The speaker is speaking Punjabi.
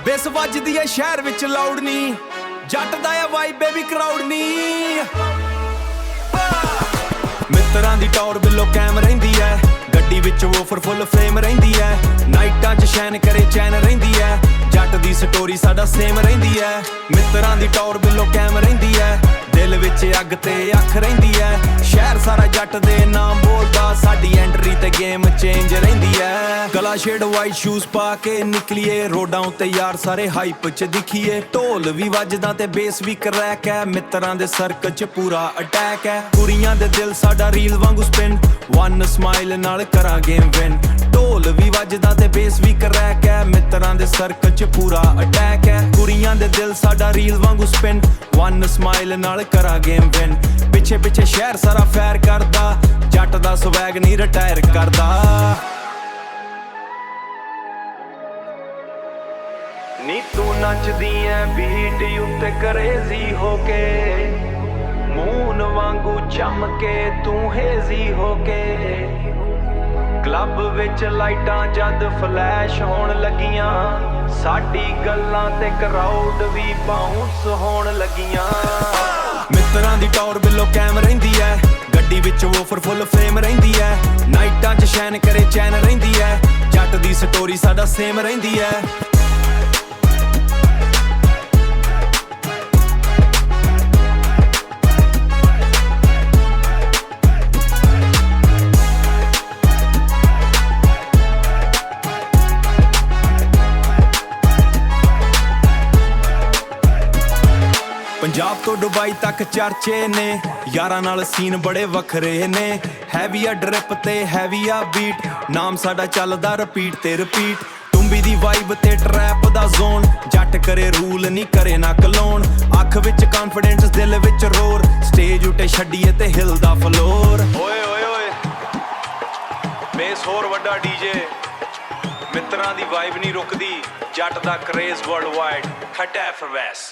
ਬੇਸ ਵੱਜਦੀ ਐ ਸ਼ਹਿਰ ਵਿੱਚ ਲਾਊਡ ਨਹੀਂ, ਜੱਟ ਦਾ ਐ ਵਾਈਬ ਬੇਬੀ ਕਰਾਊਡ ਨਹੀਂ। ਮਿੱਤਰਾਂ ਦੀ ਟੌਰ ਬਿੱਲੋ ਕੈਮ ਰਹਿੰਦੀ ਐ, ਗੱਡੀ ਵਿੱਚ ਵੋਫਰ ਫੁੱਲ ਫਲੇਮ ਰਹਿੰਦੀ ਐ। ਨਾਈਟਾਂ 'ਚ ਸ਼ੈਨ ਕਰੇ ਚੈਨ ਰਹਿੰਦੀ ਐ, ਜੱਟ ਦੀ ਸਟੋਰੀ ਸਾਡਾ ਸੇਮ ਰਹਿੰਦੀ ਐ। ਮਿੱਤਰਾਂ ਦੀ ਟੌਰ ਬਿੱਲੋ ਕੈਮ ਰਹਿੰਦੀ ਐ, ਦਿਲ ਵਿੱਚ ਅੱਗ ਤੇ ਅੱਖ ਰਹਿੰਦੀ ਐ। ਸ਼ਹਿਰ ਸਾਰਾ ਜੱਟ ਦੇ ਨਾਮ ਬੋਲਦਾ, ਸਾਡੀ ਐਂਟਰੀ ਤੇ ਗੇਮ ਚੇਂਜ ਰਹਿੰਦੀ ਐ। ਗਲਾ ਸ਼ੇਡ ਵਾਈਟ ਸ਼ੂਜ਼ ਪਾ ਕੇ ਨਿਕਲੀਏ, ਰੋਡਾਂ ਉੱਤੇ ਯਾਰ ਸਾਰੇ ਹਾਈਪ 'ਚ ਦਿਖੀਏ। ਢੋਲ ਵੀ ਵੱਜਦਾ ਤੇ ਬੇਸ ਵੀ ਕਰੈਕ ਐ, ਮਿੱਤਰਾਂ ਦੇ ਸਰਕਲ 'ਚ ਪੂਰਾ ਅਟੈਕ ਐ। ਕੁੜੀਆਂ ਦੇ ਦਿਲ ਸਾਡਾ ਰੀਲ ਵਾਂਗੂ ਸਪਿਨ, ਵਨ ਸਮਾਈਲ ਨਾਲ ਕਰਾਂ ਗੇਮ ਵਿਨ। ਢੋਲ ਵੀ ਵੱਜਦਾ ਤੇ ਬੇਸ ਵੀ ਕਰੈਕ ਐ, ਮਿੱਤਰਾਂ ਦੇ ਸਰਕਲ 'ਚ ਪੂਰਾ ਅਟੈਕ ਐ। ਕੁੜੀਆਂ ਦੇ ਦਿਲ ਸਾਡਾ ਰੀਲ ਵਾਂਗੂ ਸਪਿਨ, ਵਨ ਸਮਾਈਲ ਨਾਲ ਕਰਾਂ ਗੇਮ ਵਿਨ। ਪਿੱਛੇ ਪਿੱਛੇ ਸ਼ਹਿਰ ਸਾਰਾ ਫੈਰ ਕਰਦਾ, ਜੱਟ ਦਾ ਸਵੈਗ ਨਹੀਂ ਰਿਟਾਇਰ ਕਰਦਾ। ਨੀ ਤੂੰ ਨੱਚਦੀ ਐ ਬੀਟ ਉੱਤੇ ਕਰੇਜ਼ੀ ਹੋ ਕੇ, ਮੂਨ ਵਾਂਗੂ ਚਮਕੇ ਤੂੰ ਹੇਜ਼ੀ ਹੋ ਕੇ। ਕਲੱਬ ਵਿੱਚ ਲਾਈਟਾਂ ਜਦ ਫਲੈਸ਼ ਹੋਣ ਲੱਗੀਆਂ, ਸਾਡੀ ਗੱਲਾਂ ਤੇ ਕਰਾਊਡ ਵੀ ਬਾਉਂਸ ਹੋਣ ਲੱਗੀਆਂ। ਮਿੱਤਰਾਂ ਦੀ ਟੌਰ ਬਿੱਲੋ ਕੈਮ ਰਹਿੰਦੀ ਐ, ਗੱਡੀ ਵਿੱਚ ਵੋਫਰ ਫੁੱਲ ਫਲੇਮ ਰਹਿੰਦੀ ਐ। ਨਾਈਟਾਂ 'ਚ ਸ਼ੈਨ ਕਰੇ ਚੈਨ ਰਹਿੰਦੀ ਐ, ਜੱਟ ਦੀ ਸਟੋਰੀ ਸਾਡਾ ਸੇਮ ਰਹਿੰਦੀ ਐ। ਪੰਜਾਬ ਤੋਂ ਦੁਬਈ ਤੱਕ ਚਰਚੇ ਨੇ, ਯਾਰਾਂ ਨਾਲ ਸੀਨ ਬੜੇ ਵੱਖਰੇ ਨੇ। ਹੈਵੀ ਆ ਡ੍ਰਿਪ ਤੇ ਹੈਵੀ ਆ ਬੀਟ, ਨਾਮ ਸਾਡਾ ਚੱਲਦਾ ਰਿਪੀਟ ਤੇ ਰਿਪੀਟ। ਟੁੰਬੀ ਦੀ ਵਾਈਬ ਤੇ ਟਰੈਪ ਦਾ ਜ਼ੋਨ, ਜੱਟ ਕਰੇ ਰੂਲ ਨਹੀਂ ਕਰੇ ਨਾ ਕਲੋਨ। ਅੱਖ ਵਿੱਚ ਕਾਨਫੀਡੈਂਸ ਦਿਲ ਵਿੱਚ ਰੋਰ, ਸਟੇਜ ਉੱਤੇ ਛੱਡੀਏ ਤੇ ਹਿਲਦਾ ਫਲੋਰ। ਓਏ ਓਏ ਓਏ ਬੇਸ ਹੋਰ ਵੱਡਾ ਡੀਜੇ, ਮਿੱਤਰਾਂ ਦੀ ਵਾਈਬ ਨਹੀਂ ਰੁਕਦੀ, ਜੱਟ ਦਾ ਕਰੇਜ਼ ਵਰਲਡ ਵਾਈਡ। ਖਟਾ ਫਰਵੈਸ।